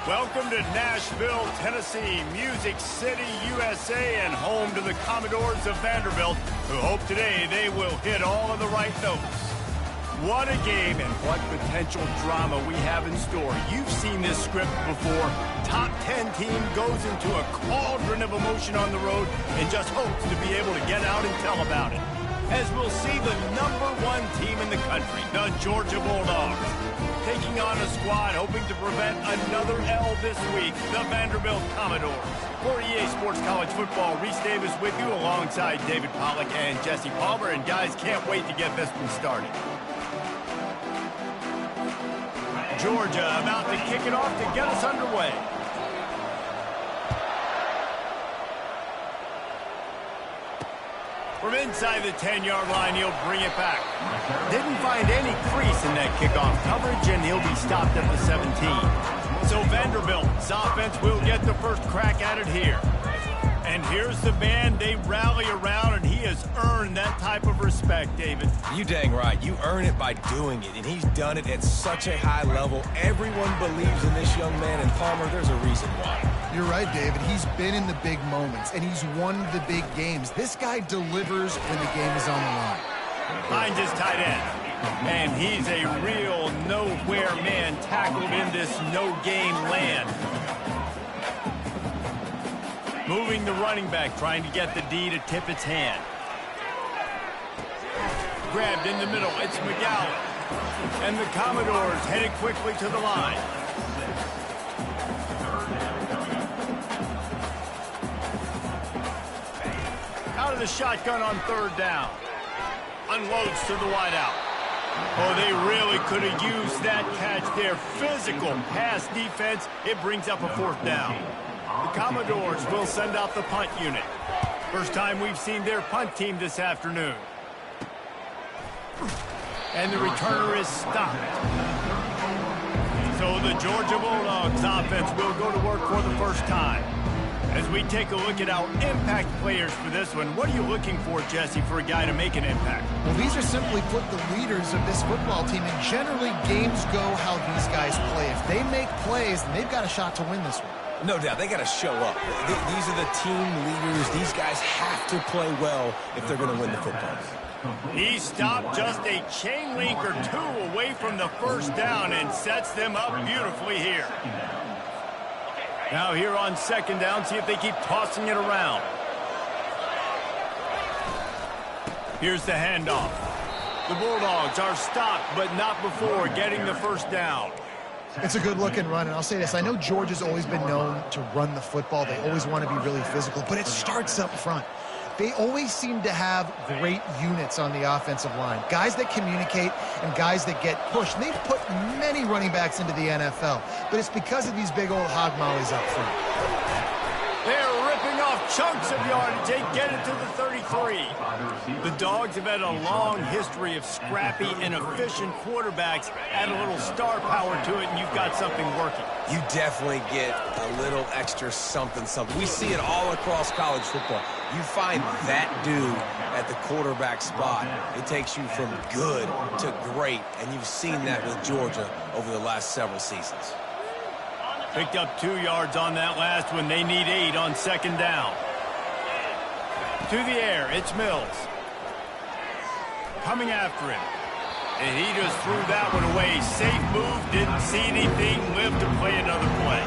Welcome to Nashville, Tennessee, Music City, USA, and home to the Commodores of Vanderbilt, who hope today they will hit all of the right notes. What a game and what potential drama we have in store. You've seen this script before. Top 10 team goes into a cauldron of emotion on the road and just hopes to be able to get out and tell about it. As we'll see the #1 team in the country, the Georgia Bulldogs, taking on a squad hoping to prevent another L this week, the Vanderbilt Commodores. For EA Sports College Football, Reese Davis with you alongside David Pollack and Jesse Palmer. And guys, can't wait to get this one started. Georgia about to kick it off to get us underway. From inside the 10-yard line, he'll bring it back. Didn't find any crease in that kickoff coverage, and he'll be stopped at the 17. So Vanderbilt's offense will get the first crack at it here. And here's the man they rally around, and he has earned that type of respect, David. You dang right. You earn it by doing it, and he's done it at such a high level. Everyone believes in this young man, and Palmer, there's a reason why. You're right, David. He's been in the big moments, and he's won the big games. This guy delivers when the game is on the line. Finds his tight end. And he's a real nowhere man tackled in this no-game land. Moving the running back, trying to get the D to tip its hand. Grabbed in the middle, it's McGowan. And the Commodores headed quickly to the line. Out of the shotgun on third down. Unloads to the wideout. Oh, they really could have used that catch there. Physical pass defense. It brings up a fourth down. The Commodores will send out the punt unit. First time we've seen their punt team this afternoon. And the returner is stopped. So the Georgia Bulldogs offense will go to work for the first time. As we take a look at our impact players for this one, what are you looking for, Jesse, for a guy to make an impact? Well, these are simply put the leaders of this football team, and generally games go how these guys play. If they make plays, then they've got a shot to win this one. No doubt, they got to show up. These are the team leaders. These guys have to play well if they're going to win the football. He stopped just a chain link or two away from the first down and sets them up beautifully here. Now here on second down, see if they keep tossing it around. Here's the handoff. The Bulldogs are stopped, but not before getting the first down. It's a good-looking run, and I'll say this. I know Georgia's always been known to run the football. They always want to be really physical, but it starts up front. They always seem to have great units on the offensive line. Guys that communicate and guys that get pushed. And they've put many running backs into the NFL, but it's because of these big old hog mollies up front. They're ripping off chunks of yardage. They get it to the 33. The Dogs have had a long history of scrappy and efficient quarterbacks. Add a little star power to it, and you've got something working. You definitely get a little extra something. We see it all across college football. You find that dude at the quarterback spot, it takes you from good to great, and you've seen that with Georgia over the last several seasons. Picked up 2 yards on that last one. They need 8 on second down. To the air, it's Mills. Coming after him. And he just threw that one away. Safe move, didn't see anything, lived to play another play.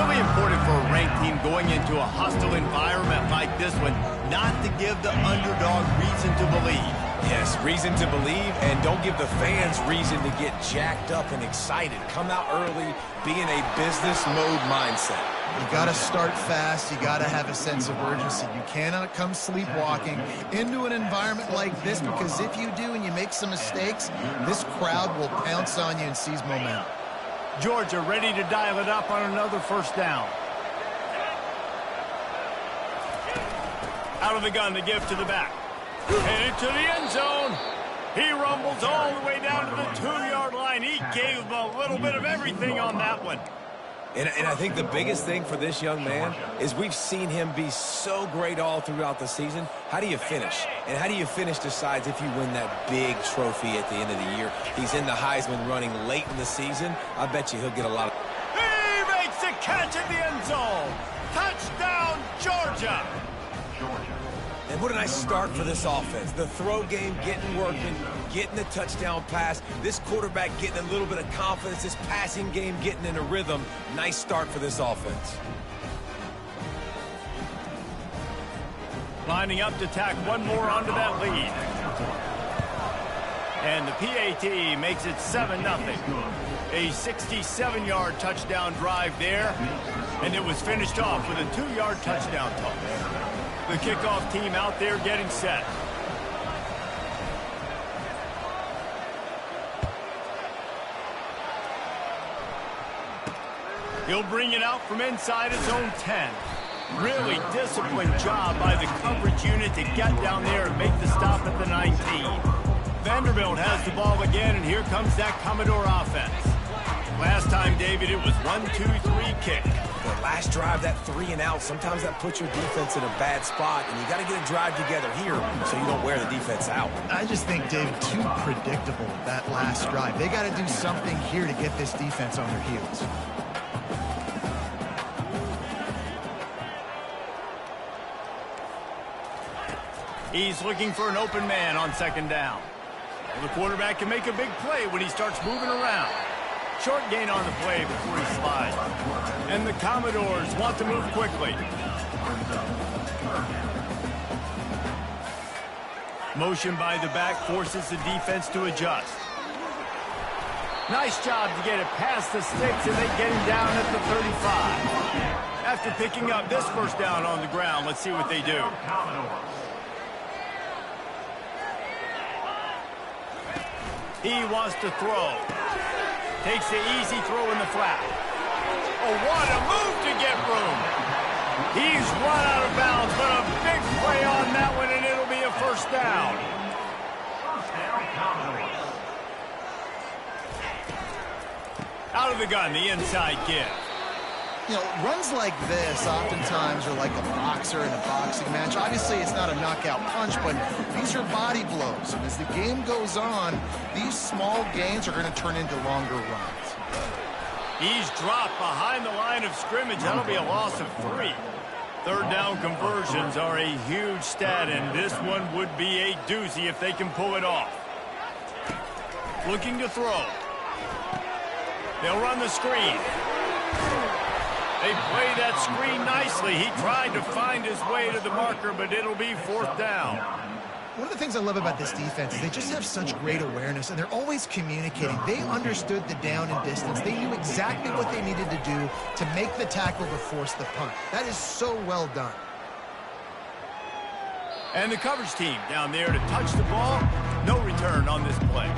Really important for a ranked team going into a hostile environment like this one, not to give the underdog reason to believe. Yes, reason to believe, and don't give the fans reason to get jacked up and excited. Come out early, be in a business mode mindset. You got to start fast. You got to have a sense of urgency. You cannot come sleepwalking into an environment like this, because if you do and you make some mistakes, this crowd will pounce on you and seize momentum. Georgia ready to dial it up on another first down. Out of the gun, the give to the back. Headed to the end zone. He rumbles all the way down to the 2-yard line. He gave him a little bit of everything on that one. And I think the biggest thing for this young man is we've seen him be so great all throughout the season. How do you finish? And how do you finish decides if you win that big trophy at the end of the year. He's in the Heisman running late in the season. I bet you he'll get a lot of... He makes catch in the end zone. Touchdown, Georgia. And what a nice start for this offense. The throw game getting working, getting the touchdown pass. This quarterback getting a little bit of confidence. This passing game getting in a rhythm. Nice start for this offense. Lining up to tack one more onto that lead. And the PAT makes it 7-0. A 67-yard touchdown drive there. And it was finished off with a 2-yard touchdown toss. The kickoff team out there getting set. He'll bring it out from inside his own 10. Really disciplined job by the coverage unit to get down there and make the stop at the 19. Vanderbilt has the ball again, and here comes that Commodore offense. Last time, David, it was 1-2-3 kick. The last drive, that 3 and out, sometimes that puts your defense in a bad spot, and you got to get a drive together here so you don't wear the defense out. I just think, David, too predictable, that last drive. They got to do something here to get this defense on their heels. He's looking for an open man on second down. Well, the quarterback can make a big play when he starts moving around. Short gain on the play before he slides. And the Commodores want to move quickly. Motion by the back forces the defense to adjust. Nice job to get it past the sticks, and they get him down at the 35. After picking up this first down on the ground, let's see what they do. He wants to throw. Takes the easy throw in the flat. Oh, what a move to get room. He's run out of bounds, but a big play on that one, and it'll be a first down. Out of the gun, the inside give. You know, runs like this oftentimes are like a boxer in a boxing match. Obviously, it's not a knockout punch, but these are body blows. And as the game goes on, these small gains are going to turn into longer runs. He's dropped behind the line of scrimmage. That'll be a loss of 3. Third down conversions are a huge stat, and this one would be a doozy if they can pull it off. Looking to throw. They'll run the screen. They play that screen nicely. He tried to find his way to the marker, but it'll be fourth down. One of the things I love about this defense is they just have such great awareness, and they're always communicating. They understood the down and distance. They knew exactly what they needed to do to make the tackle to force the punt. That is so well done. And the coverage team down there to touch the ball. No return on this play.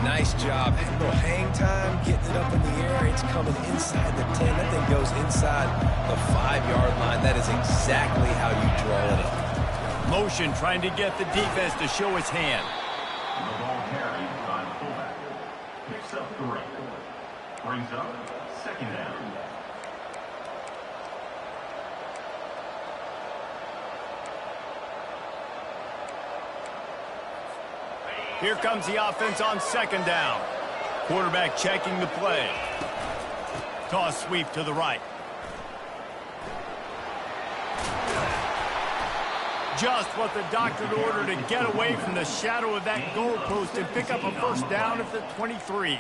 Nice job. A little hang time, getting it up in the air. It's coming inside the 10. That thing goes inside the 5-yard line. That is exactly how you draw it up. Motion trying to get the defense to show his hand. The ball carried by the fullback. Picks up 3. Brings up second down. Here comes the offense on second down. Quarterback checking the play. Toss sweep to the right. Just what the doctor ordered to get away from the shadow of that goalpost and pick up a first down at the 23.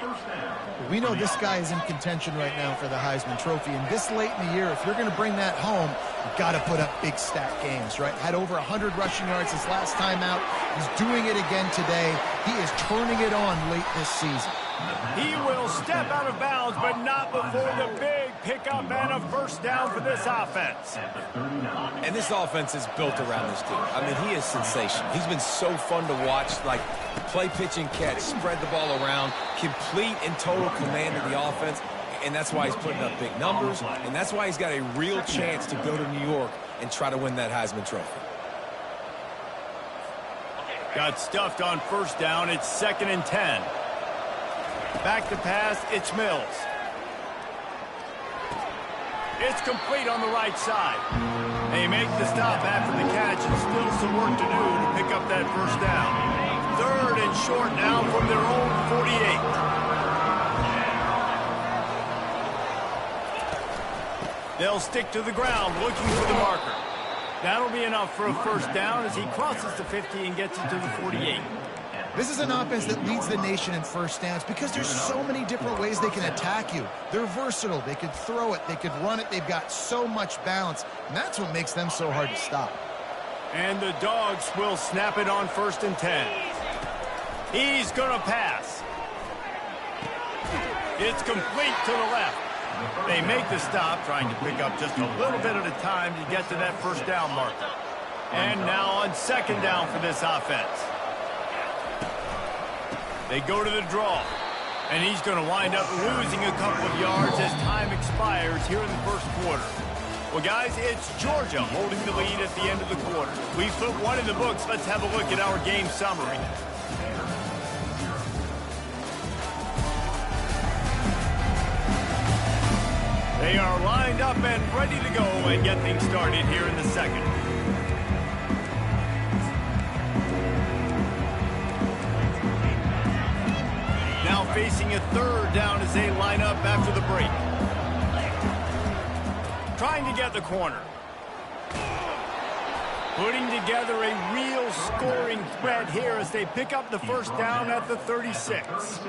We know this guy is in contention right now for the Heisman Trophy, and this late in the year, if you're going to bring that home, you've got to put up big stat games, right? Had over 100 rushing yards his last time out. He's doing it again today. He is turning it on late this season. He will step out of bounds, but not before the big pickup and a first down for this offense. And this offense is built around this dude. I mean, he is sensational. He's been so fun to watch, like play, pitch, and catch, spread the ball around, complete and total command of the offense, and that's why he's putting up big numbers, and that's why he's got a real chance to go to New York and try to win that Heisman Trophy. Got stuffed on first down. It's 2nd and 10. Back to pass, it's Mills. It's complete on the right side. They make the stop after the catch, and still some work to do to pick up that first down. 3rd and short now from their own 48. They'll stick to the ground looking for the marker. That'll be enough for a first down as he crosses the 50 and gets it to the 48. This is an offense that leads the nation in first downs because there's so many different ways they can attack you. They're versatile. They could throw it. They could run it. They've got so much balance, and that's what makes them so hard to stop. And the Dogs will snap it on 1st and 10. He's going to pass. It's complete to the left. They make the stop, trying to pick up just a little bit at a time to get to that first down marker. And now on 2nd down for this offense. They go to the draw, and he's going to wind up losing a couple of yards as time expires here in the first quarter. Well, guys, it's Georgia holding the lead at the end of the quarter. We put one in the books. Let's have a look at our game summary. They are lined up and ready to go and get things started here in the second. Now facing a 3rd down as they line up after the break. Trying to get the corner. Putting together a real scoring threat here as they pick up the first down at the 36.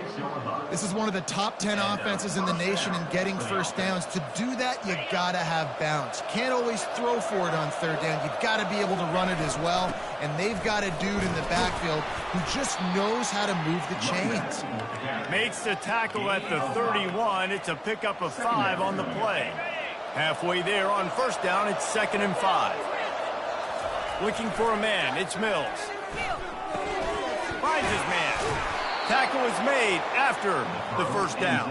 This is one of the top 10 offenses in the nation in getting first downs. To do that, you got to have balance. You can't always throw for it on 3rd down. You've got to be able to run it as well. And they've got a dude in the backfield who just knows how to move the chains. Makes the tackle at the 31. It's a pickup of 5 on the play. Halfway there on first down, it's 2nd and 5. Looking for a man, it's Mills. Finds his man. Tackle is made after the first down.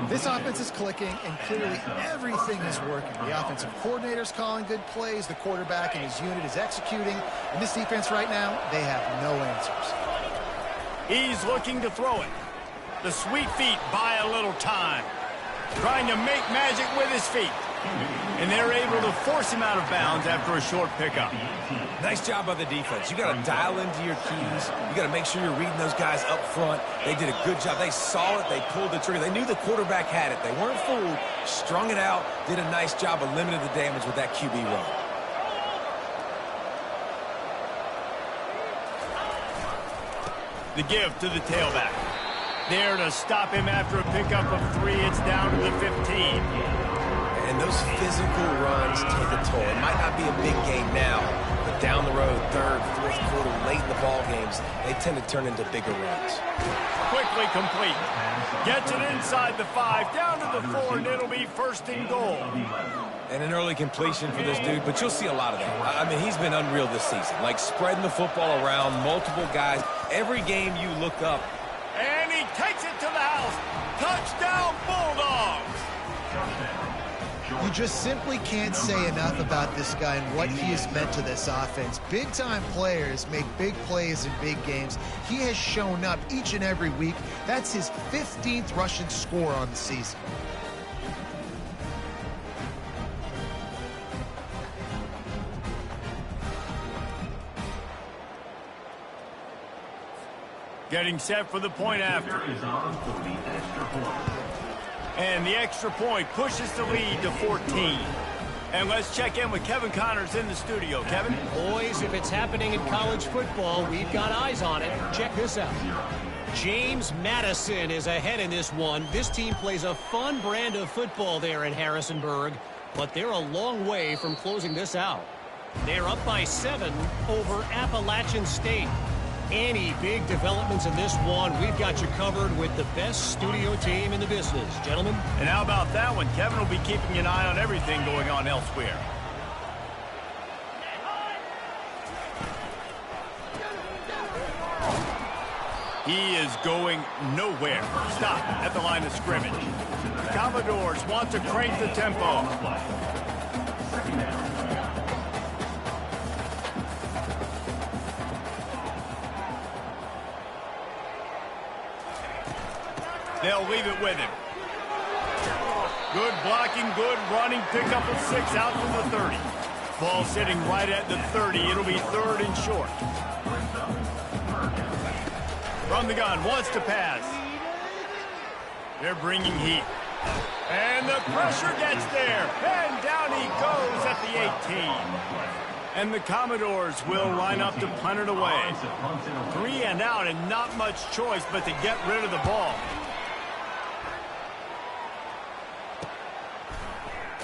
This offense is clicking, and clearly everything is working. The offensive coordinator's calling good plays. The quarterback and his unit is executing. And this defense right now, they have no answers. He's looking to throw it. The sweet feet buy a little time. Trying to make magic with his feet. And they're able to force him out of bounds after a short pickup. Nice job by the defense. You got to dial into your keys. You got to make sure you're reading those guys up front. They did a good job. They saw it. They pulled the trigger. They knew the quarterback had it. They weren't fooled. Strung it out. Did a nice job of limiting the damage with that QB run. The give to the tailback. There to stop him after a pickup of 3. It's down to the 15. And those physical runs take a toll. It might not be a big game now, but down the road, 3rd, 4th quarter, late in the ball games, they tend to turn into bigger runs. Quickly complete. Gets it inside the 5, down to the 4, and it'll be 1st and goal. And an early completion for this dude, but you'll see a lot of that. I mean, he's been unreal this season, like spreading the football around, multiple guys. Every game you look up. And he takes it to the house. Touchdown, Bulldogs. You just simply can't say enough about this guy and what he has meant to this offense. Big-time players make big plays in big games. He has shown up each and every week. That's his 15th rushing score on the season. Getting set for the point after. And the extra point pushes the lead to 14. And let's check in with Kevin Connors in the studio. Kevin? Boys, if it's happening in college football, we've got eyes on it. Check this out. James Madison is ahead in this one. This team plays a fun brand of football there in Harrisonburg, but they're a long way from closing this out. They're up by 7 over Appalachian State. Any big developments in this one, we've got you covered with the best studio team in the business, gentlemen. And how about that one? Kevin will be keeping an eye on everything going on elsewhere. He is going nowhere. Stop at the line of scrimmage. Commodores want to crank the tempo. They'll leave it with him. Good blocking, good running. Pickup of 6 out from the 30. Ball sitting right at the 30. It'll be 3rd and short. From the gun, wants to pass. They're bringing heat. And the pressure gets there. And down he goes at the 18. And the Commodores will line up to punt it away. 3 and out and not much choice but to get rid of the ball.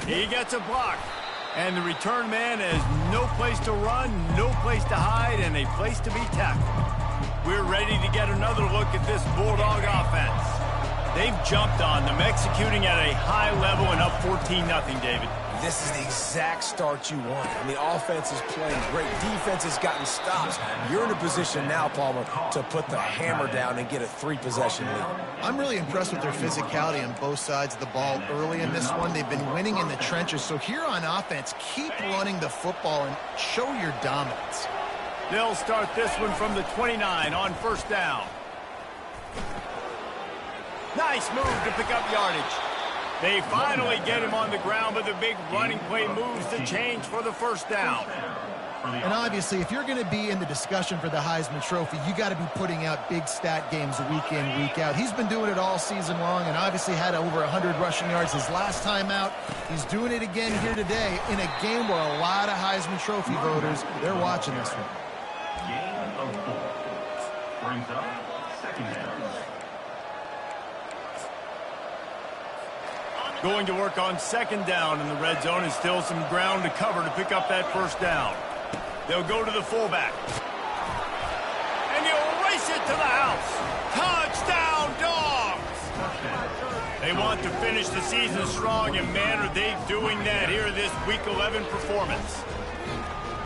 He gets a block. And the return man has no place to run, no place to hide, and a place to be tackled. We're ready to get another look at this Bulldog offense. They've jumped on them, executing at a high level and up 14-0, David. This is the exact start you want. I mean, offense is playing great. Defense has gotten stops. You're in a position now, Palmer, to put the hammer down and get a 3-possession lead. I'm really impressed with their physicality on both sides of the ball early in this one. They've been winning in the trenches. So here on offense, keep running the football and show your dominance. They'll start this one from the 29 on first down. Nice move to pick up yardage. They finally get him on the ground, but the big running play moves the change for the first down. And obviously, if you're going to be in the discussion for the Heisman Trophy, you got to be putting out big stat games week in, week out. He's been doing it all season long and obviously had over 100 rushing yards his last time out. He's doing it again here today in a game where a lot of Heisman Trophy voters, they're watching this one. Gain of 4. Brings up second down. Going to work on second down in the red zone and still some ground to cover to pick up that first down. They'll go to the fullback. And he'll race it to the house. Touchdown, Dogs! They want to finish the season strong, and man, are they doing that here in this Week 11 performance.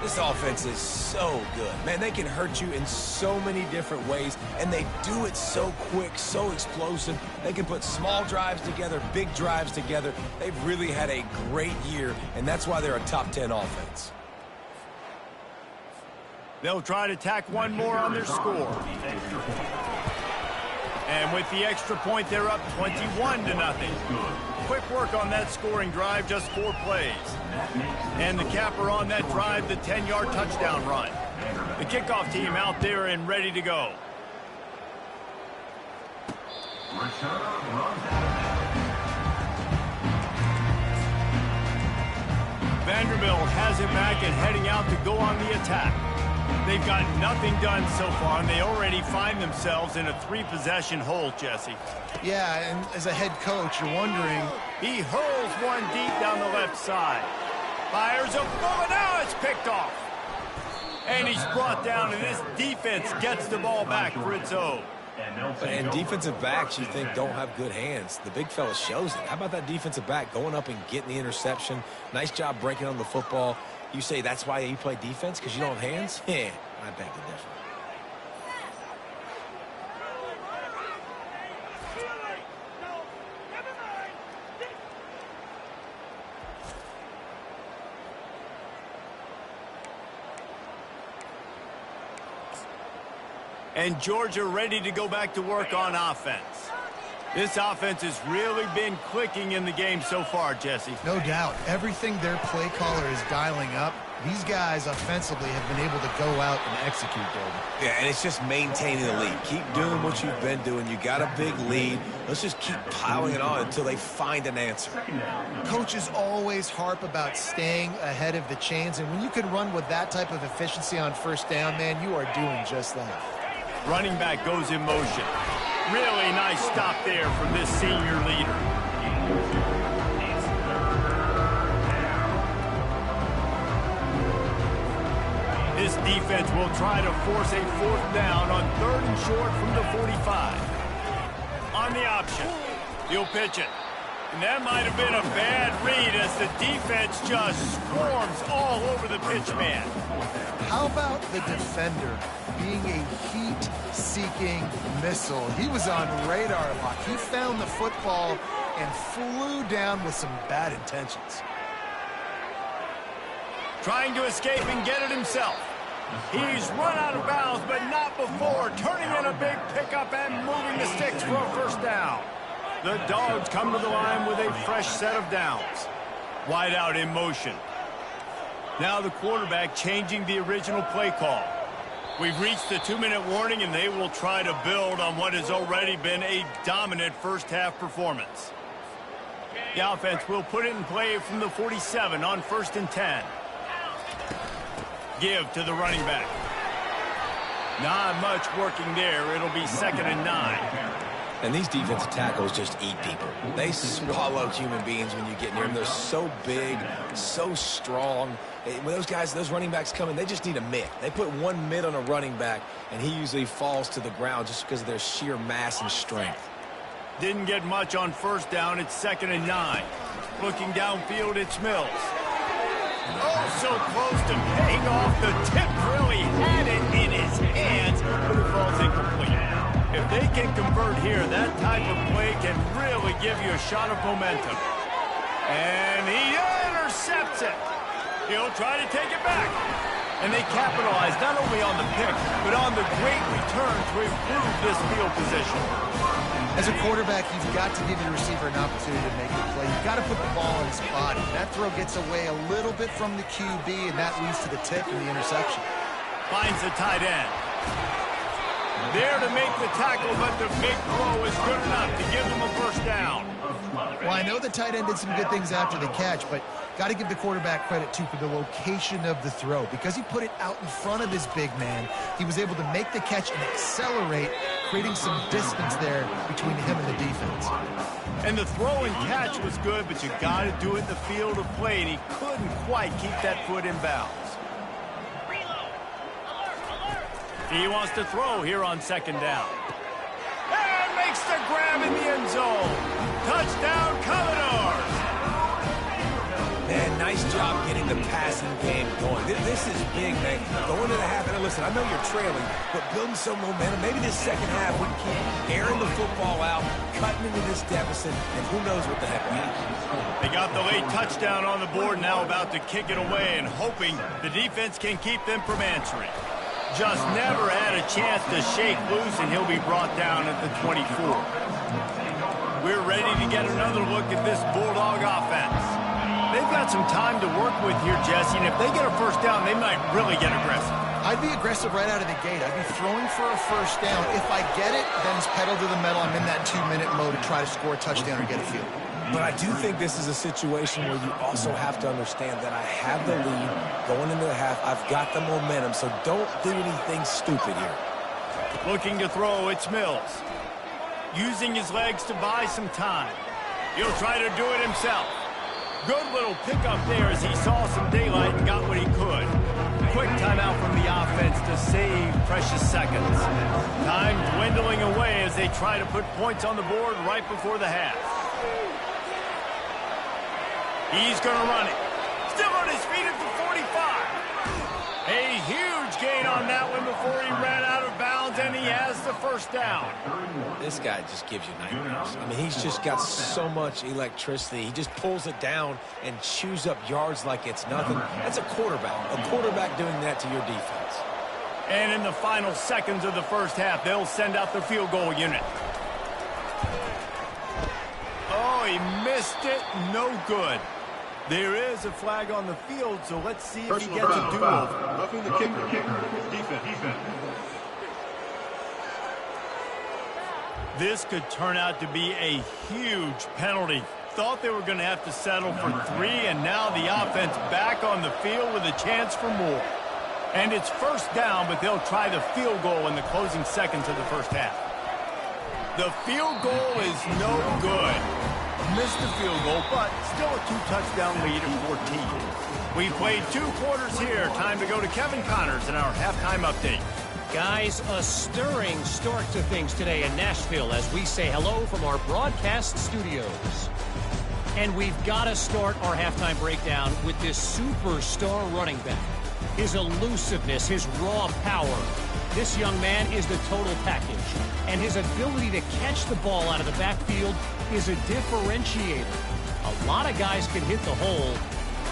This offense is so good. Man, they can hurt you in so many different ways, and they do it so quick, so explosive. They can put small drives together, big drives together. They've really had a great year, and that's why they're a top 10 offense. They'll try to tack one more on their score. And with the extra point, they're up 21-0. Quick work on that scoring drive, just 4 plays. And the capper on that drive, the 10-yard touchdown run. The kickoff team out there and ready to go. Vanderbilt has it back and heading out to go on the attack. They've got nothing done so far, and they already find themselves in a 3-possession hole, Jesse. Yeah, and as a head coach, you're wondering. He hurls one deep down the left side. Fires a bullet. Now it's picked off. And he's brought down, and this defense gets the ball back for its own. And defensive backs, you think, don't have good hands. The big fella shows it. How about that defensive back going up and getting the interception? Nice job breaking on the football. You say that's why you play defense, because you don't have hands? Yeah, I beg to differ. And Georgia ready to go back to work on offense. This offense has really been clicking in the game so far, Jesse. No doubt. Everything their play caller is dialing up, these guys offensively have been able to go out and execute, David. Yeah, and it's just maintaining the lead. Keep doing what you've been doing. You got a big lead. Let's just keep piling it on until they find an answer. Coaches always harp about staying ahead of the chains, and when you can run with that type of efficiency on first down, man, you are doing just that. Running back goes in motion. Really nice stop there from this senior leader. This defense will try to force a 4th down on 3rd and short from the 45. On the option, he'll pitch it. And that might have been a bad read as the defense just swarms all over the pitch man. How about the defender being a heat-seeking missile? He was on radar lock. He found the football and flew down with some bad intentions. Trying to escape and get it himself. He's run out of bounds, but not before. Turning in a big pickup and moving the sticks for a first down. The Dogs come to the line with a fresh set of downs. Wide out in motion. Now the quarterback changing the original play call. We've reached the 2-minute warning, and they will try to build on what has already been a dominant first-half performance. The offense will put it in play from the 47 on 1st and 10. Give to the running back. Not much working there. It'll be 2nd and 9. And these defensive tackles just eat people. They swallow human beings when you get near them. They're so big, so strong. When those guys, those running backs come in, they just need a mitt. They put one mitt on a running back, and he usually falls to the ground just because of their sheer mass and strength. Didn't get much on 1st down. It's 2nd and 9. Looking downfield, it's Mills. Oh, so close to paying off. The tip really had it in his hands, but it falls incomplete. If they can convert here, that type of play can really give you a shot of momentum. And he intercepts it. He'll try to take it back. And they capitalize not only on the pick, but on the great return to improve this field position. As a quarterback, you've got to give your receiver an opportunity to make the play. You've got to put the ball in his body. That throw gets away a little bit from the QB, and that leads to the tip and the interception. Finds the tight end. There to make the tackle, but the big throw is good enough to give them a 1st down. Well, I know the tight end did some good things after the catch, but got to give the quarterback credit, too, for the location of the throw. Because he put it out in front of his big man, he was able to make the catch and accelerate, creating some distance there between him and the defense. And the throw and catch was good, but you got to do it in the field of play, and he couldn't quite keep that foot in bounds. He wants to throw here on 2nd down. And makes the grab in the end zone. Touchdown, Commodores! Man, nice job getting the passing game going. This is big, man. Going to the half, and listen, I know you're trailing, but building some momentum. Maybe this 2nd half we can keep airing the football out, cutting into this deficit, and who knows what the heck will happen. They got the late touchdown on the board, now about to kick it away and hoping the defense can keep them from answering. Just never had a chance to shake loose, and he'll be brought down at the 24. We're ready to get another look at this Bulldog offense. They've got some time to work with here, Jesse, and if they get a 1st down, they might really get aggressive. I'd be aggressive right out of the gate. I'd be throwing for a 1st down. If I get it, then it's pedal to the metal. I'm in that 2-minute mode to try to score a touchdown or get a field. But I do think this is a situation where you also have to understand that I have the lead going into the half. I've got the momentum, so don't do anything stupid here. Looking to throw, it's Mills. Using his legs to buy some time. He'll try to do it himself. Good little pickup there as he saw some daylight and got what he could. Quick timeout from the offense to save precious seconds. Time dwindling away as they try to put points on the board right before the half. He's going to run it. Still on his feet at the 45. A huge gain on that one before he ran out of bounds, and he has the 1st down. This guy just gives you nightmares. I mean, he's just got so much electricity. He just pulls it down and chews up yards like it's nothing. That's a quarterback doing that to your defense. And in the final seconds of the 1st half, they'll send out the field goal unit. Oh, he missed it. No good. There is a flag on the field, so let's see if he gets a do-over. Roughing the kicker. Defense. This could turn out to be a huge penalty. Thought they were going to have to settle for 3, and now the offense back on the field with a chance for more. And it's 1st down, but they'll try the field goal in the closing seconds of the 1st half. The field goal is no good. Missed the field goal, but still a 2-touchdown lead at 14. We played 2 quarters here. Time to go to Kevin Connors in our halftime update. Guys, a stirring start to things today in Nashville as we say hello from our broadcast studios. And we've got to start our halftime breakdown with this superstar running back. His elusiveness, his raw power. This young man is the total package. And his ability to catch the ball out of the backfield is a differentiator. A lot of guys can hit the hole.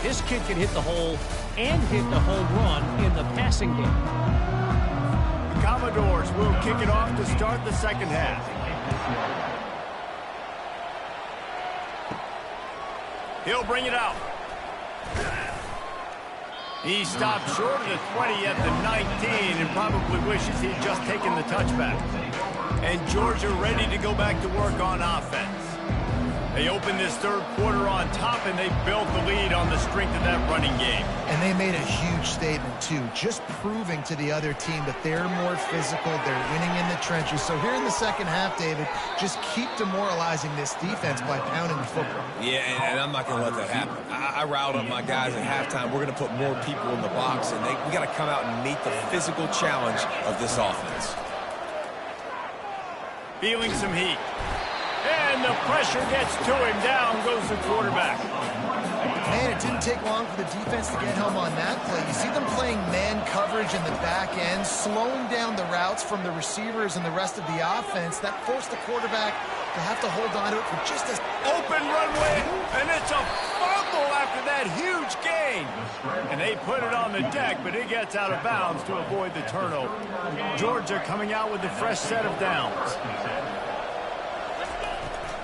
This kid can hit the hole and hit the home run in the passing game. The Commodores will kick it off to start the 2nd half. He'll bring it out. He stopped short of the 20 at the 19 and probably wishes he'd just taken the touchback. And Georgia ready to go back to work on offense. They opened this third quarter on top, and they built the lead on the strength of that running game. And they made a huge statement, too, just proving to the other team that they're more physical, they're winning in the trenches. So here in the second half, David, just keep demoralizing this defense by pounding the football. Yeah, and I'm not going to let that happen. I riled up my guys at halftime. We're going to put more people in the box, and we got to come out and meet the physical challenge of this offense. Feeling some heat. And the pressure gets to him. Down goes the quarterback. Man, it didn't take long for the defense to get home on that play. You see them playing man coverage in the back end, slowing down the routes from the receivers and the rest of the offense. That forced the quarterback to have to hold on to it for just a... Open runway, and it's a fumble after that huge gain. And they put it on the deck, but it gets out of bounds to avoid the turnover. Georgia coming out with a fresh set of downs.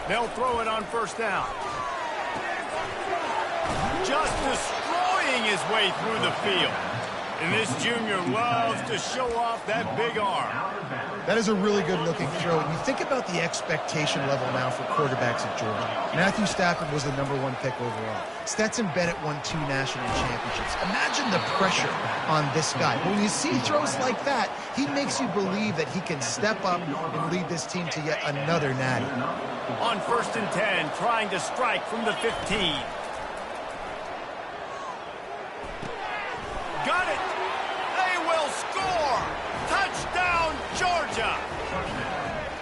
They'll throw it on first down. Just destroying his way through the field. And this junior loves to show off that big arm. That is a really good-looking throw. And you think about the expectation level now for quarterbacks at Georgia. Matthew Stafford was the #1 pick overall. Stetson Bennett won 2 national championships. Imagine the pressure on this guy. When you see throws like that, he makes you believe that he can step up and lead this team to yet another natty. On 1st and 10, trying to strike from the 15. Got it! They will score! Touchdown, Georgia!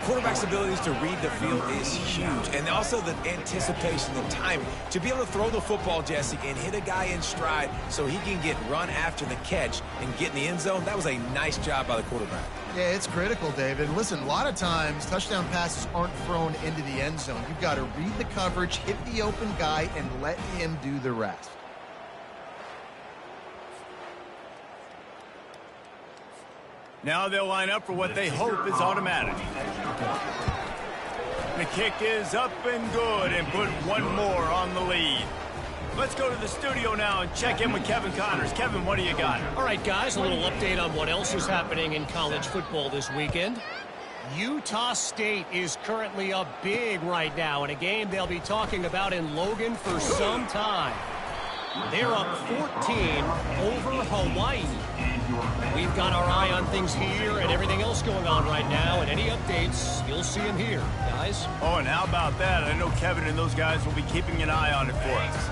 Quarterback's abilities to read the field is huge, and also the anticipation, the timing. To be able to throw the football, Jesse, and hit a guy in stride so he can get run after the catch and get in the end zone, that was a nice job by the quarterback. Yeah, it's critical, David. Listen, a lot of times touchdown passes aren't thrown into the end zone. You've got to read the coverage, hit the open guy, and let him do the rest. Now they'll line up for what they hope is automatic. The kick is up and good, and put one more on the lead. Let's go to the studio now and check in with Kevin Connors. Kevin, what do you got? All right, guys, a little update on what else is happening in college football this weekend. Utah State is currently up big right now in a game they'll be talking about in Logan for some time. They're up 14 over Hawaii. We've got our eye on things here and everything else going on right now, and any updates, you'll see them here, guys. Oh, and how about that? I know Kevin and those guys will be keeping an eye on it for us.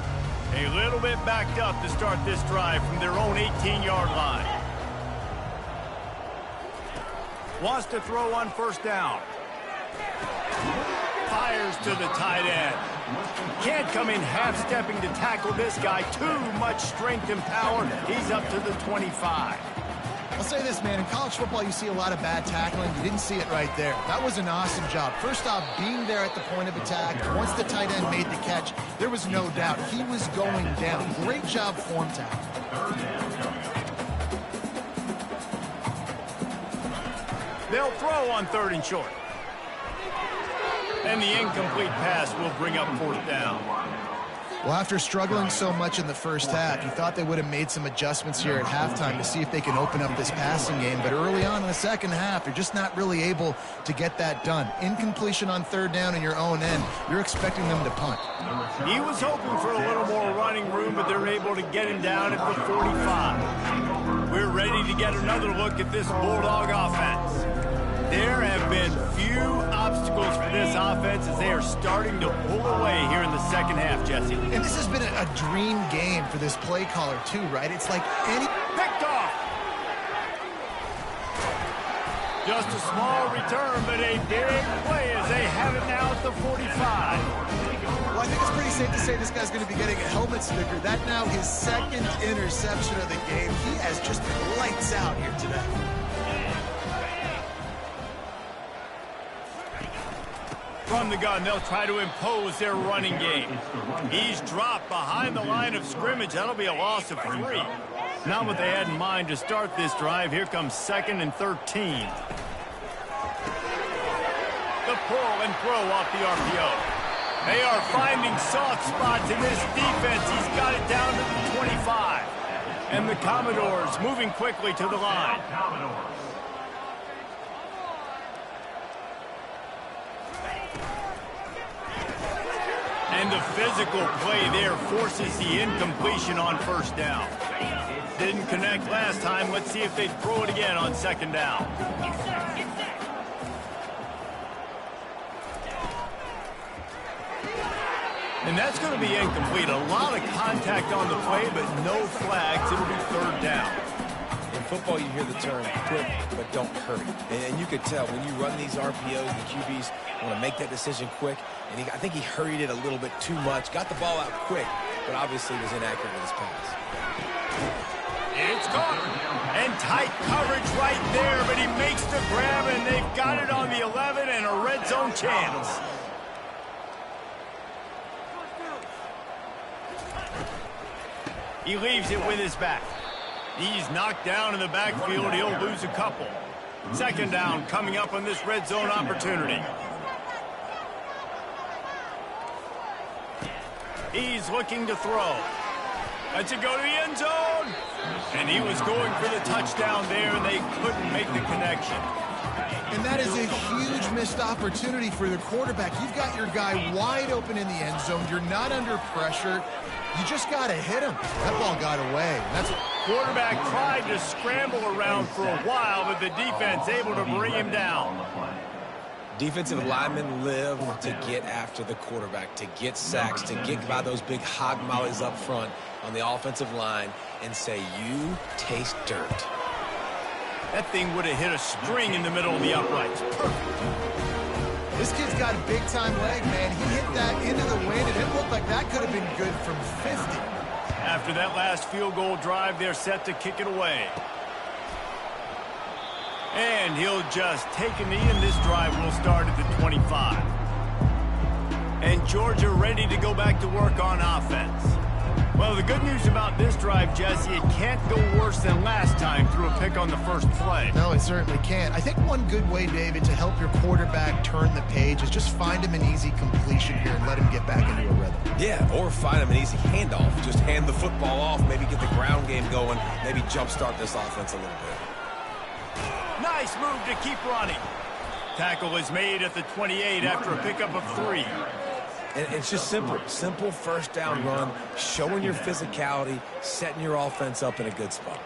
A little bit backed up to start this drive from their own 18-yard line. Wants to throw on first down. Fires to the tight end. Can't come in half-stepping to tackle this guy. Too much strength and power. He's up to the 25. I'll say this, man. In college football, you see a lot of bad tackling. You didn't see it right there. That was an awesome job. First off, being there at the point of attack. Once the tight end made the catch, there was no doubt he was going down. Great job form tackle. They'll throw on 3rd and short. And the incomplete pass will bring up 4th down. Well, after struggling so much in the first half, you thought they would have made some adjustments here at halftime to see if they can open up this passing game. But early on in the second half, they're just not really able to get that done. Incompletion on 3rd down in your own end, you're expecting them to punt. He was hoping for a little more running room, but they're able to get him down at the 45. We're ready to get another look at this Bulldog offense. There have been few obstacles for this offense as they are starting to pull away here in the second half, Jesse. And this has been a dream game for this play caller, too, right? It's like any... Picked off! Just a small return, but a big play as they have it now at the 45. Well, I think it's pretty safe to say this guy's going to be getting a helmet sticker. That now his 2nd interception of the game. He has just been lights out here today. From the gun, they'll try to impose their running game. He's dropped behind the line of scrimmage. That'll be a loss of 3. Not what they had in mind to start this drive. Here comes 2nd and 13. The pull and throw off the RPO. They are finding soft spots in this defense. He's got it down to the 25. And the Commodores moving quickly to the line. And the physical play there forces the incompletion on first down. Didn't connect last time. Let's see if they throw it again on second down. And that's going to be incomplete. A lot of contact on the play, but no flags. It'll be third down. In football, you hear the term quick, but don't hurry. And you could tell when you run these RPOs, the QBs want to make that decision quick. And I think he hurried it a little bit too much. Got the ball out quick, but obviously was inaccurate with his pass. It's caught. And tight coverage right there, but he makes the grab, and they've got it on the 11 and a red zone chance. He leaves it with his back. He's knocked down in the backfield. He'll lose a couple. Second down coming up on this red zone opportunity. He's looking to throw. Lets it go to the end zone. And he was going for the touchdown there, and they couldn't make the connection. And that is a huge missed opportunity for the quarterback. You've got your guy wide open in the end zone. You're not under pressure. You just got to hit him. That ball got away. That's quarterback tried to scramble around for a while, but the defense able to bring him down. Defensive linemen live to get after the quarterback, to get sacks, to get by those big hog mollies up front on the offensive line and say, you taste dirt. That thing would have hit a string in the middle of the uprights. Perfect. This kid's got a big-time leg, man. He hit that into the wind, and it looked like that could have been good from 50. After that last field goal drive, they're set to kick it away. And he'll just take a knee, and this drive will start at the 25. And Georgia ready to go back to work on offense. Well, the good news about this drive, Jesse, it can't go worse than last time through a pick on the first play. No, it certainly can't. I think one good way, David, to help your quarterback turn the page is just find him an easy completion here and let him get back into a rhythm. Yeah, or find him an easy handoff. Just hand the football off, maybe get the ground game going, maybe jumpstart this offense a little bit. Nice move to keep running. Tackle is made at the 28 after a pickup of 3. And it's just simple first down run, showing your physicality, setting your offense up in a good spot.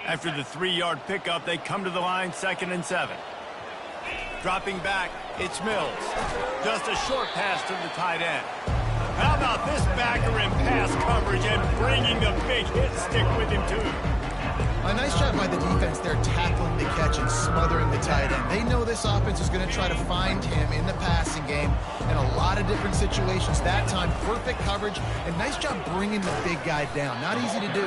After the 3-yard pickup, they come to the line, 2nd and 7. Dropping back, it's Mills. Just a short pass to the tight end. How about this backer in pass coverage and bringing the big hit stick with him, too? A nice job by the defense there, tackling the catch and smothering the tight end. They know this offense is going to try to find him in the passing game in a lot of different situations. That time, perfect coverage, and nice job bringing the big guy down. Not easy to do.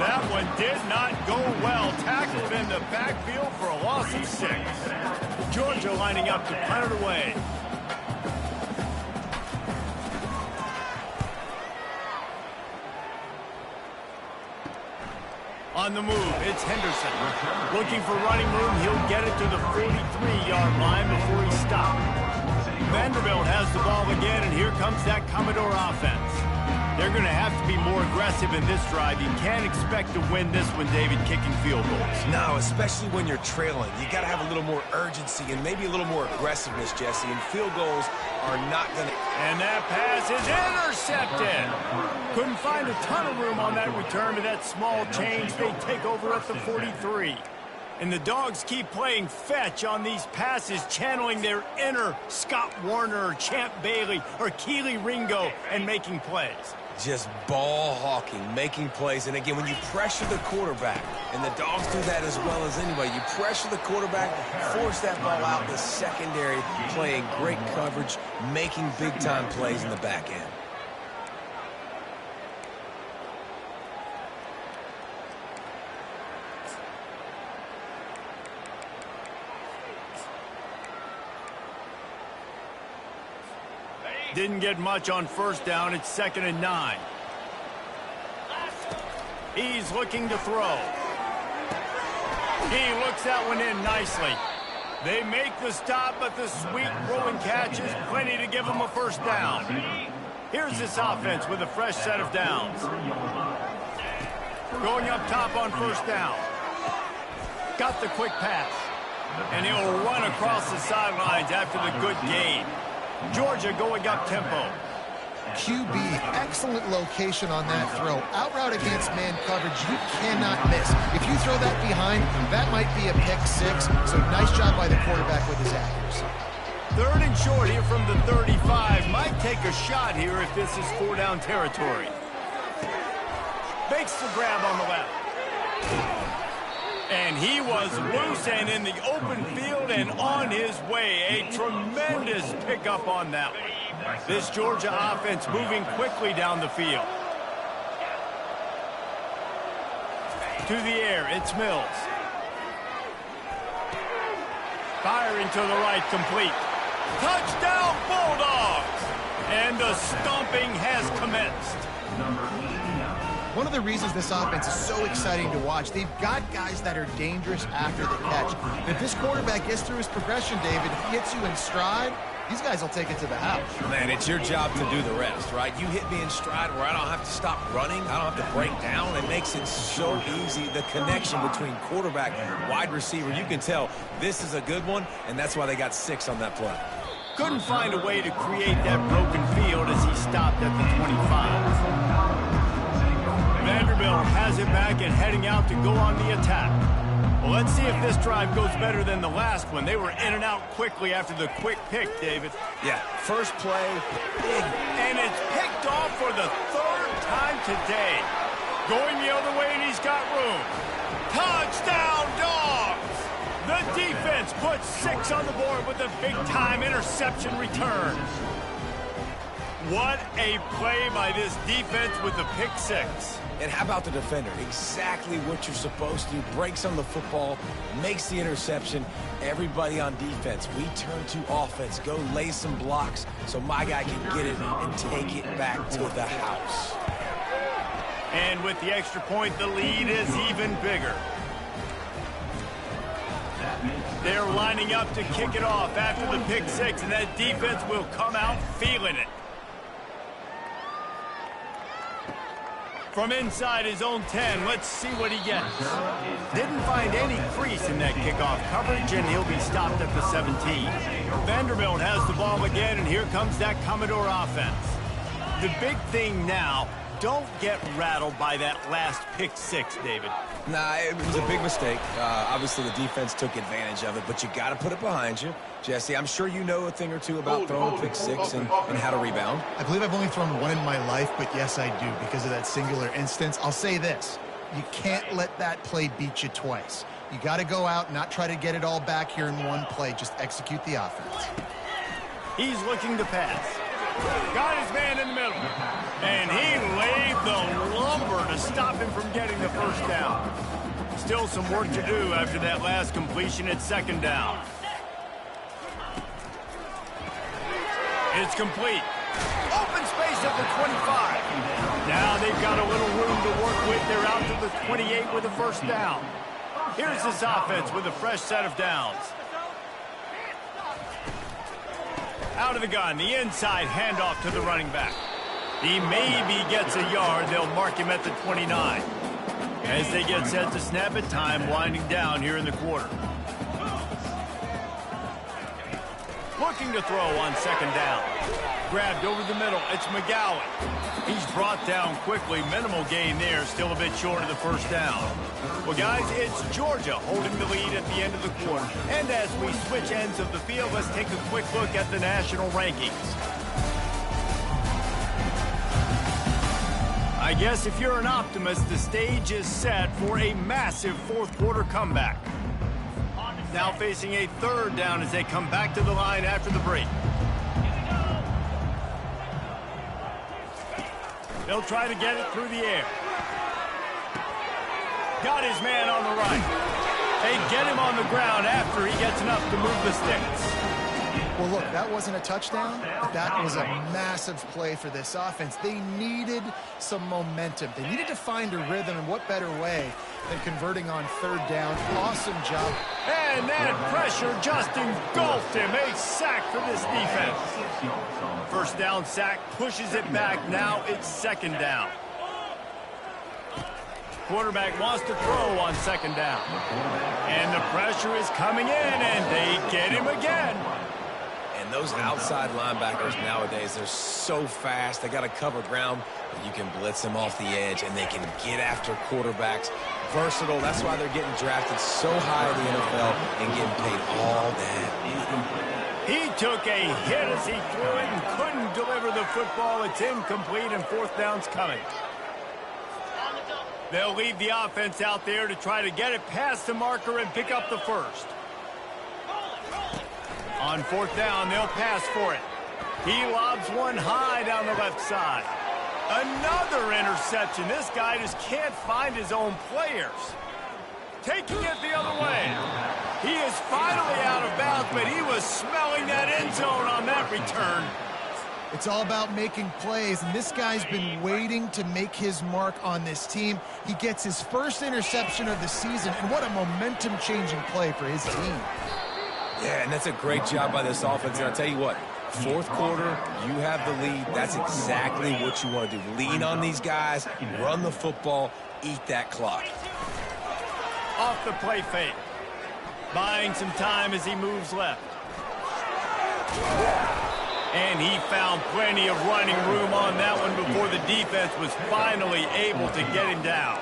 That one did not go well. Tackled in the backfield for a loss of 6. Georgia lining up to punt it away. On the move, it's Henderson. Looking for running room, he'll get it to the 43-yard line before he stopped. Vanderbilt has the ball again, and here comes that Commodore offense. They're going to have to be more aggressive in this drive. You can't expect to win this one, David, kicking field goals. No, especially when you're trailing. You got to have a little more urgency and maybe a little more aggressiveness, Jesse, and field goals are not going to... And that pass is intercepted. Couldn't find a ton of room on that return, but that small change, they take over at the 43. And the Dogs keep playing fetch on these passes, channeling their inner Scott Warner or Champ Bailey or Keely Ringo and making plays. Just ball hawking, making plays. And again, when you pressure the quarterback, and the Dogs do that as well as anybody, you pressure the quarterback, force that ball out, the secondary playing great coverage, making big-time plays in the back end. Didn't get much on first down. It's 2nd and 9. He's looking to throw. He looks that one in nicely. They make the stop, but the sweet throwing catch is plenty to give him a first down. Here's this offense with a fresh set of downs. Going up top on first down. Got the quick pass. And he'll run across the sidelines after the good gain. Georgia going up tempo. QB, excellent location on that throw. Out route against man coverage, you cannot miss. If you throw that behind, that might be a pick six. So nice job by the quarterback with his accuracy. 3rd and short here from the 35. Might take a shot here if this is 4-down territory. Makes the grab on the left. And he was loose and in the open field and on his way. A tremendous pickup on that one. This Georgia offense moving quickly down the field. To the air, it's Mills. Firing to the right, complete. Touchdown, Bulldogs! And the stomping has commenced. One of the reasons this offense is so exciting to watch, they've got guys that are dangerous after the catch. If this quarterback gets through his progression, David, hits you in stride, these guys will take it to the house. Man, it's your job to do the rest, right? You hit me in stride where I don't have to stop running. I don't have to break down. It makes it so easy. The connection between quarterback and wide receiver, you can tell this is a good one, and that's why they got 6 on that play. Couldn't find a way to create that broken field as he stopped at the 25. Vanderbilt has it back and heading out to go on the attack. Well, let's see if this drive goes better than the last one. They were in and out quickly after the quick pick, David. Yeah, first play, big. And it's picked off for the 3rd time today. Going the other way, and he's got room. Touchdown, Dogs! The defense puts 6 on the board with a big-time interception return. What a play by this defense with the pick 6. And how about the defender? Exactly what you're supposed to do. Breaks on the football, makes the interception. Everybody on defense, we turn to offense. Go lay some blocks so my guy can get it and take it back to the house. And with the extra point, the lead is even bigger. They're lining up to kick it off after the pick 6, and that defense will come out feeling it. From inside his own 10, let's see what he gets. Didn't find any crease in that kickoff coverage, and he'll be stopped at the 17. Vanderbilt has the ball again, and here comes that Commodore offense. The big thing now, don't get rattled by that last pick 6, David. Nah, it was a big mistake. Obviously, the defense took advantage of it, but you got to put it behind you. Jesse, I'm sure you know a thing or two about throwing pick 6 and how to rebound. I believe I've only thrown one in my life, but yes, I do because of that singular instance. I'll say this. You can't let that play beat you twice. You got to go out and not try to get it all back here in one play. Just execute the offense. He's looking to pass. Got his man in the middle. And he laid the lumber to stop him from getting the first down. Still some work to do after that last completion at 2nd down. It's complete. Open space at the 25. Now they've got a little room to work with. They're out to the 28 with a first down. Here's this offense with a fresh set of downs. Out of the gun, the inside handoff to the running back. He maybe gets a yard. They'll mark him at the 29. As they get set to snap it, time winding down here in the quarter. Looking to throw on 2nd down. Grabbed over the middle. It's McGowan. He's brought down quickly. Minimal gain there. Still a bit short of the first down. Well, guys, it's Georgia holding the lead at the end of the quarter. And as we switch ends of the field, let's take a quick look at the national rankings. I guess if you're an optimist, the stage is set for a massive 4th quarter comeback. Now facing a 3rd down as they come back to the line after the break. They'll try to get it through the air. Got his man on the right. They get him on the ground after he gets enough to move the sticks. Well, look, that wasn't a touchdown, but that was a massive play for this offense. They needed some momentum. They needed to find a rhythm, and what better way than converting on third down. Awesome job. And that pressure just engulfed him. A sack for this defense. First down sack, pushes it back. Now it's second down. Quarterback wants to throw on second down. And the pressure is coming in, and they get him again. And those outside linebackers nowadays, they're so fast. They got to cover ground, but you can blitz them off the edge, and they can get after quarterbacks. Versatile. That's why they're getting drafted so high in the NFL and getting paid all that. He took a hit as he threw it and couldn't deliver the football. It's incomplete, and fourth down's coming. They'll leave the offense out there to try to get it past the marker and pick up the first. On fourth down, they'll pass for it. He lobs one high down the left side. Another interception. This guy just can't find his own players. Taking it the other way. He is finally out of bounds, but he was smelling that end zone on that return. It's all about making plays, and this guy's been waiting to make his mark on this team. He gets his first interception of the season, and what a momentum-changing play for his team. Yeah, and that's a great job by this offense. And I'll tell you what, fourth quarter, you have the lead. That's exactly what you want to do. Lean on these guys, run the football, eat that clock. Off the play fake. Buying some time as he moves left. And he found plenty of running room on that one before the defense was finally able to get him down.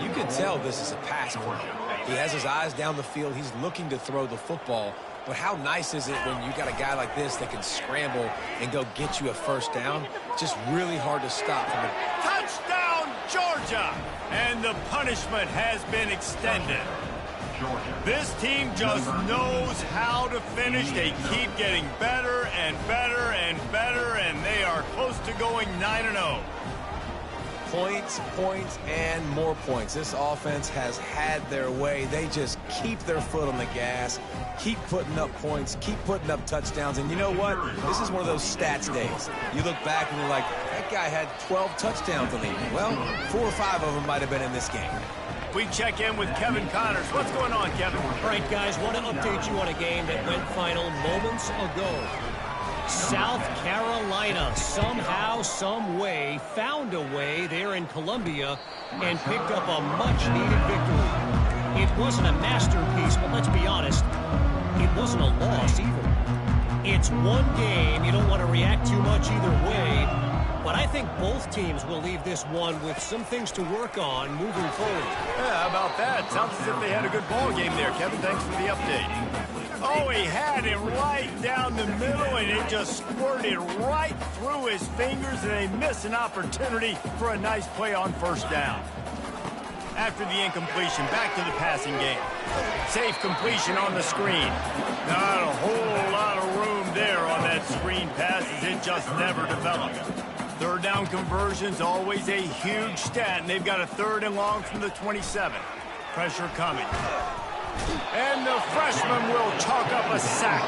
You can tell this is a pass play. He has his eyes down the field. He's looking to throw the football. But how nice is it when you got a guy like this that can scramble and go get you a first down? Just really hard to stop from it. Touchdown, Georgia! And the punishment has been extended. This team just knows how to finish. They keep getting better and better and better, and they are close to going 9-0. Points, points, and more points. This offense has had their way. They just keep their foot on the gas, keep putting up points, keep putting up touchdowns. And you know what? This is one of those stats days. You look back and you're like, that guy had 12 touchdowns on the year. Well, 4 or 5 of them might have been in this game. We check in with Kevin Connors. What's going on, Kevin? All right, guys, want to update you on a game that went final moments ago. South Carolina somehow, some way, found a way there in Columbia and picked up a much-needed victory. It wasn't a masterpiece, but let's be honest, it wasn't a loss either. It's one game. You don't want to react too much either way, but I think both teams will leave this one with some things to work on moving forward. Yeah, how about that? Sounds as if they had a good ball game there, Kevin. Thanks for the update. Oh, he had it right down the middle, and it just squirted right through his fingers, and they missed an opportunity for a nice play on first down. After the incompletion, back to the passing game. Safe completion on the screen. Not a whole lot of room there on that screen pass, as it just never developed. Third down conversion's always a huge stat, and they've got a third and long from the 27. Pressure coming. And the freshman will chalk up a sack.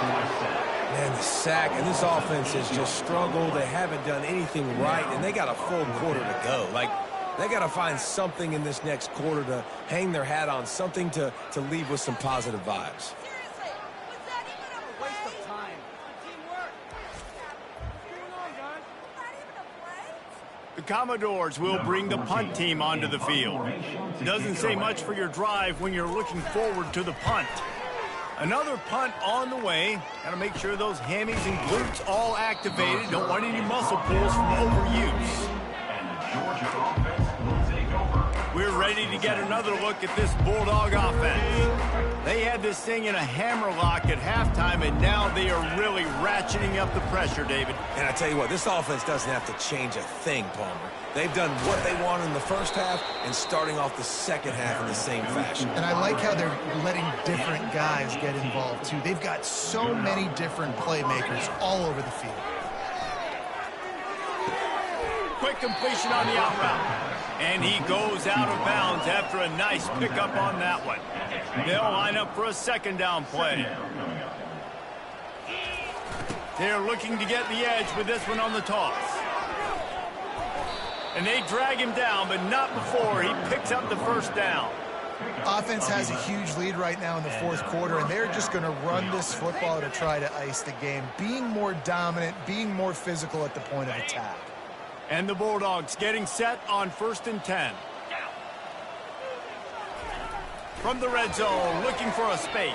Man, the sack, and this offense has just struggled. They haven't done anything right, and they got a full quarter to go. Like, they got to find something in this next quarter to hang their hat on, something to leave with some positive vibes. Seriously, was that even a waste of time? Teamwork. What's going on, guys? Not even a play? The Commodores will bring the punt team onto the field. Doesn't say much for your drive when you're looking forward to the punt. Another punt on the way. Got to make sure those hammies and glutes all activated. Don't want any muscle pulls from overuse. We're ready to get another look at this Bulldog offense. They had this thing in a hammerlock at halftime, and now they are really ratcheting up the pressure, David. And I tell you what, this offense doesn't have to change a thing, Palmer. They've done what they wanted in the first half and starting off the second half in the same fashion. And I like how they're letting different guys get involved, too. They've got so many different playmakers all over the field. Quick completion on the out route. And he goes out of bounds after a nice pickup on that one. They'll line up for a second down play. They're looking to get the edge with this one on the toss. And they drag him down, but not before he picks up the first down. Offense has a huge lead right now in the fourth quarter, and they're just going to run this football to try to ice the game, being more dominant, being more physical at the point of attack. And the Bulldogs getting set on 1st and 10. From the red zone, looking for a space.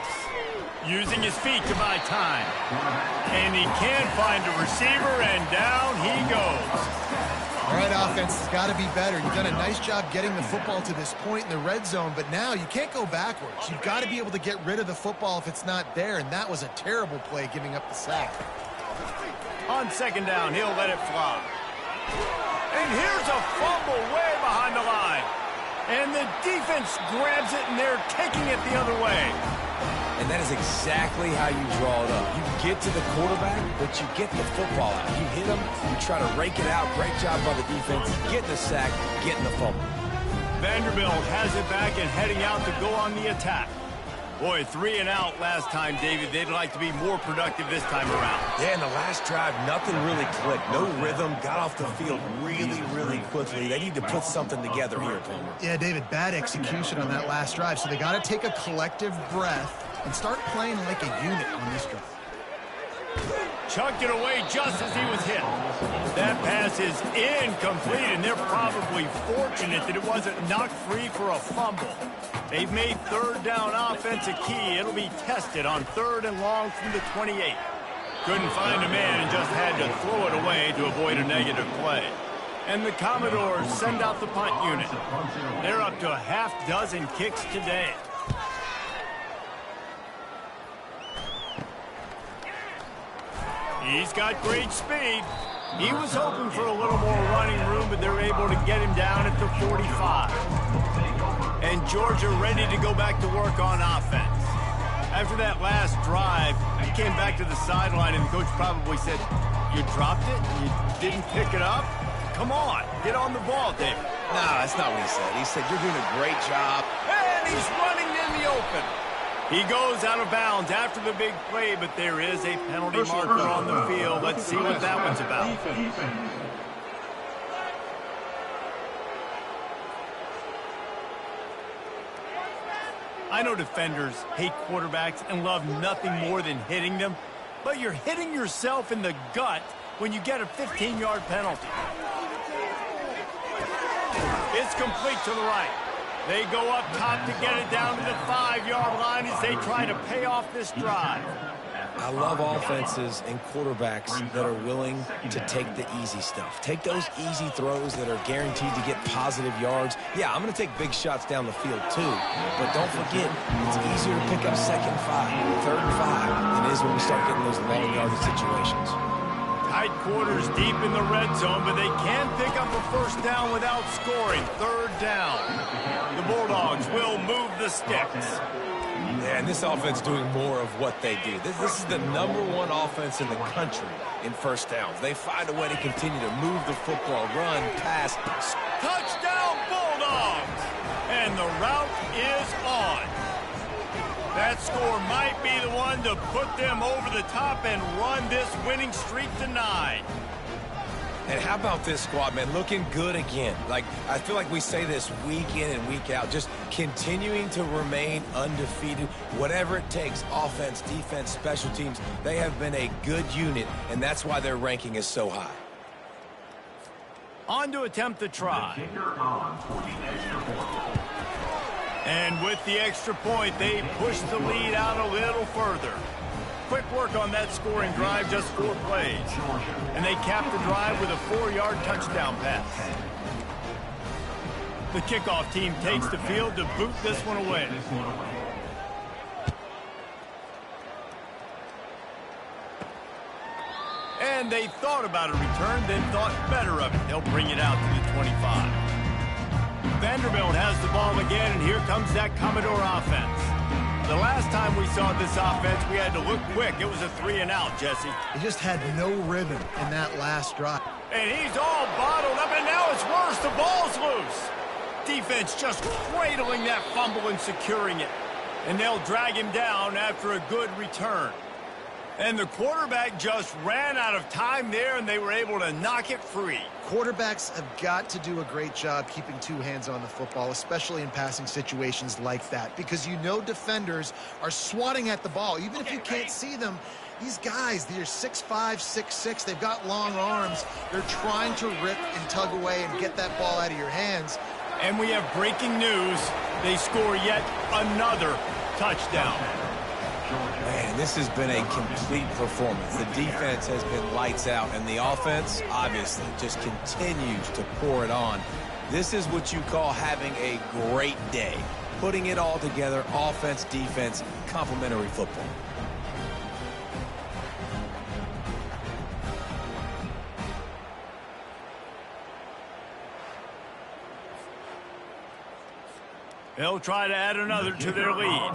Using his feet to buy time. And he can't find a receiver, and down he goes. All right, offense has got to be better. You've done a nice job getting the football to this point in the red zone, but now you can't go backwards. You've got to be able to get rid of the football if it's not there, and that was a terrible play, giving up the sack. On 2nd down, he'll let it fly. And here's a fumble way behind the line. And the defense grabs it, and they're taking it the other way. And that is exactly how you draw it up. You get to the quarterback, but you get the football out. You hit him, you try to rake it out. Great job by the defense. Getting the sack, getting the fumble. Vanderbilt has it back and heading out to go on the attack. Boy, 3 and out last time, David. They'd like to be more productive this time around. Yeah, in the last drive, nothing really clicked. No rhythm. Got off the field really, really quickly. They need to put something together here, Palmer. Yeah, David, bad execution on that last drive, so they got to take a collective breath and start playing like a unit on this drive. Chucked it away just as he was hit. That pass is incomplete, and they're probably fortunate that it wasn't knocked free for a fumble. They've made 3rd down offense a key. It'll be tested on 3rd and long from the 28. Couldn't find a man and just had to throw it away to avoid a negative play. And the Commodores send out the punt unit. They're up to a half-dozen kicks today. He's got great speed. He was hoping for a little more running room, but they're able to get him down at the 45. And Georgia ready to go back to work on offense. After that last drive, he came back to the sideline, and the coach probably said, "You dropped it? You didn't pick it up? Come on, get on the ball, David." No, that's not what he said. He said, "You're doing a great job." And he's running in the open. He goes out of bounds after the big play, but there is a penalty marker on the field. Let's see what that one's about. I know defenders hate quarterbacks and love nothing more than hitting them, but you're hitting yourself in the gut when you get a 15-yard penalty. It's complete to the right. They go up top to get it down to the 5-yard line as they try to pay off this drive. I love offenses and quarterbacks that are willing to take the easy stuff. Take those easy throws that are guaranteed to get positive yards. Yeah, I'm going to take big shots down the field too, but don't forget, it's easier to pick up 2nd and 5, 3rd and 5 than it is when we start getting those long yardage situations. Tight quarters deep in the red zone, but they can pick up a 1st down without scoring. 3rd down. The Bulldogs will move the sticks. Yeah, and this offense doing more of what they do. This is the #1 offense in the country in 1st downs. They find a way to continue to move the football, run, pass. Touchdown, Bulldogs! And the route is on. That score might be the one to put them over the top and run this winning streak to 9. And how about this squad, man? Looking good again. Like, I feel like we say this week in and week out, just continuing to remain undefeated. Whatever it takes, offense, defense, special teams, they have been a good unit, and that's why their ranking is so high. On to attempt the try. And with the extra point, they push the lead out a little further. Quick work on that scoring drive, just 4 plays. And they cap the drive with a 4-yard touchdown pass. The kickoff team takes the field to boot this one away. And they thought about a return, then thought better of it. They'll bring it out to the 25. Vanderbilt has the ball again, and here comes that Commodore offense. The last time we saw this offense, we had to look quick. It was a 3 and out, Jesse. He just had no rhythm in that last drive. And he's all bottled up, and now it's worse. The ball's loose. Defense just cradling that fumble and securing it. And they'll drag him down after a good return. And the quarterback just ran out of time there, and they were able to knock it free. Quarterbacks have got to do a great job keeping two hands on the football, especially in passing situations like that, because you know defenders are swatting at the ball. Even if you can't see them, these guys, they're 6'5", 6'6", they've got long arms. They're trying to rip and tug away and get that ball out of your hands. And we have breaking news. They score yet another touchdown. Man, this has been a complete performance. The defense has been lights out, and the offense, obviously, just continues to pour it on. This is what you call having a great day. Putting it all together, offense, defense, complementary football. They'll try to add another to their lead.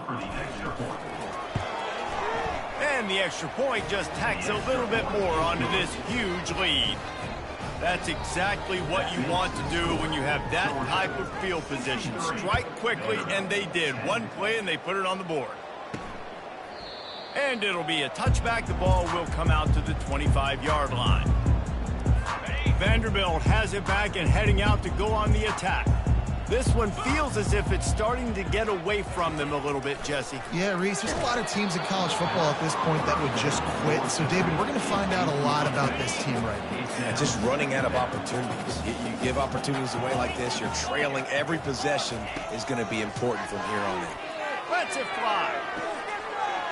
And the extra point just tacks a little bit more onto this huge lead. That's exactly what you want to do when you have that type of field position. Strike quickly, and they did. One play, and they put it on the board. And it'll be a touchback. The ball will come out to the 25-yard line. Vanderbilt has it back and heading out to go on the attack. This one feels as if it's starting to get away from them a little bit, Jesse. Yeah, Reese, there's a lot of teams in college football at this point that would just quit. So, David, we're going to find out a lot about this team right now. Yeah, just running out of opportunities. You give opportunities away like this, you're trailing. Every possession is going to be important from here on in. Lets it fly.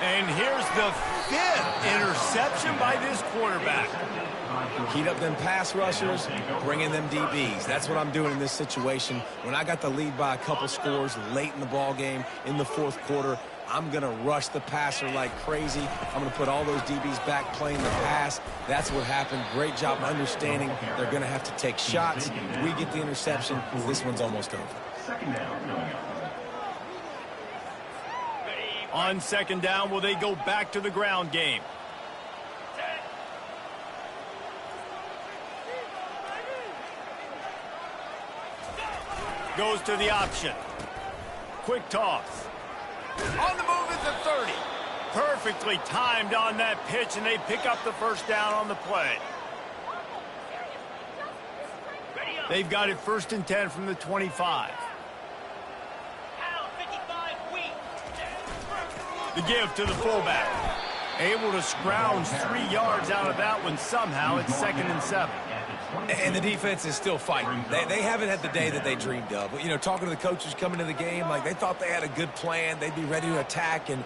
And here's the 5th interception by this quarterback. Heat up them pass rushers, bring in them DBs. That's what I'm doing in this situation. When I got the lead by a couple scores late in the ball game, in the fourth quarter, I'm going to rush the passer like crazy. I'm going to put all those DBs back playing the pass. That's what happened. Great job understanding they're going to have to take shots. We get the interception. This one's almost over. On second down, will they go back to the ground game? Goes to the option. Quick toss. On the move is the 30. Perfectly timed on that pitch, and they pick up the first down on the play. They've got it 1st and 10 from the 25. The give to the fullback. Able to scrounge 3 yards out of that one somehow. It's 2nd and 7. And the defense is still fighting. They haven't had the day that they dreamed of. But, you know, talking to the coaches coming to the game, like they thought they had a good plan. They'd be ready to attack and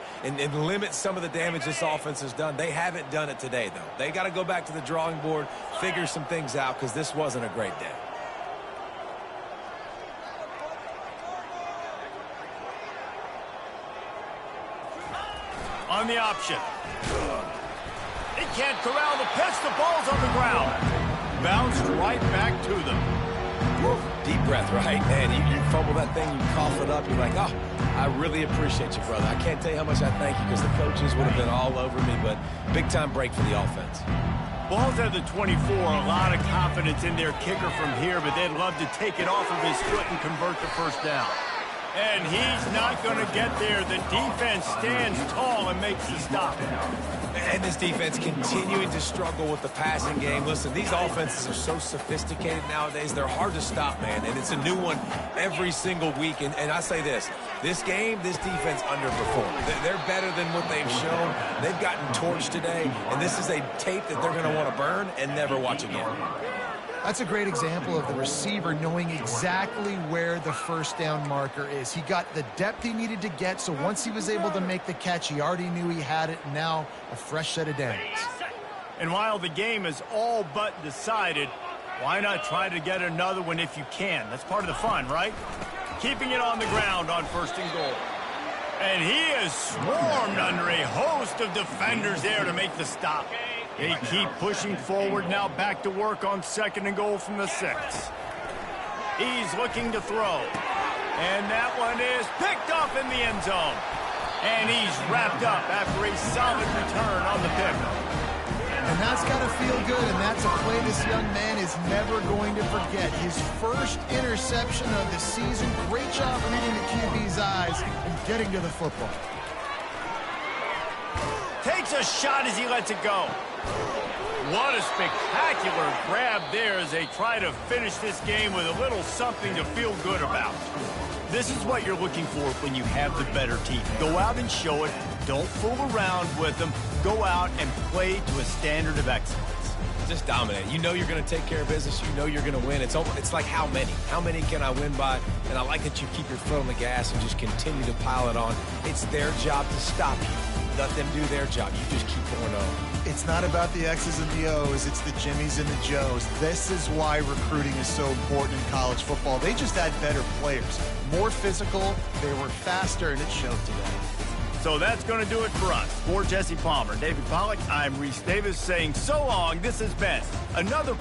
limit some of the damage this offense has done. They haven't done it today, though. They got to go back to the drawing board, figure some things out, because this wasn't a great day. On the option. They can't corral the pitch. The ball's on the ground. Bounced right back to them. Woo. Deep breath, right? Man, you fumble that thing, you cough it up, you're like, oh, I really appreciate you, brother. I can't tell you how much I thank you because the coaches would have been all over me, but big-time break for the offense. Ball's at the 24. A lot of confidence in their kicker from here, but they'd love to take it off of his foot and convert the first down. And he's not going to get there. The defense stands tall and makes the stop. And this defense continuing to struggle with the passing game. Listen, these offenses are so sophisticated nowadays. They're hard to stop, man. And it's a new one every single week. And I say this game, this defense underperformed. They're better than what they've shown. They've gotten torched today. And this is a tape that they're going to want to burn and never watch again. That's a great example of the receiver knowing exactly where the first down marker is. He got the depth he needed to get, so once he was able to make the catch, he already knew he had it. Now a fresh set of downs. And while the game is all but decided, why not try to get another one if you can? That's part of the fun, right? Keeping it on the ground on 1st and goal. And he is swarmed under a host of defenders there to make the stop. They keep pushing forward, now back to work on 2nd and goal from the 6. He's looking to throw. And that one is picked off in the end zone. And he's wrapped up after a solid return on the pick. And that's got to feel good, and that's a play this young man is never going to forget. His first interception of the season. Great job reading the QB's eyes and getting to the football. Takes takes a shot as he lets it go. What a spectacular grab there as they try to finish this game with a little something to feel good about. This is what you're looking for when you have the better team. Go out and show it. Don't fool around with them. Go out and play to a standard of excellence. Just dominate. You know you're going to take care of business. You know you're going to win. It's like how many? How many can I win by? And I like that you keep your foot on the gas and just continue to pile it on. It's their job to stop you. Let them do their job. You just keep going on. It's not about the X's and the O's. It's the Jimmies and the Joes. This is why recruiting is so important in college football. They just had better players. More physical. They were faster, and it showed today. So that's going to do it for us. For Jesse Palmer, David Pollack, I'm Reese Davis saying so long. This has been another...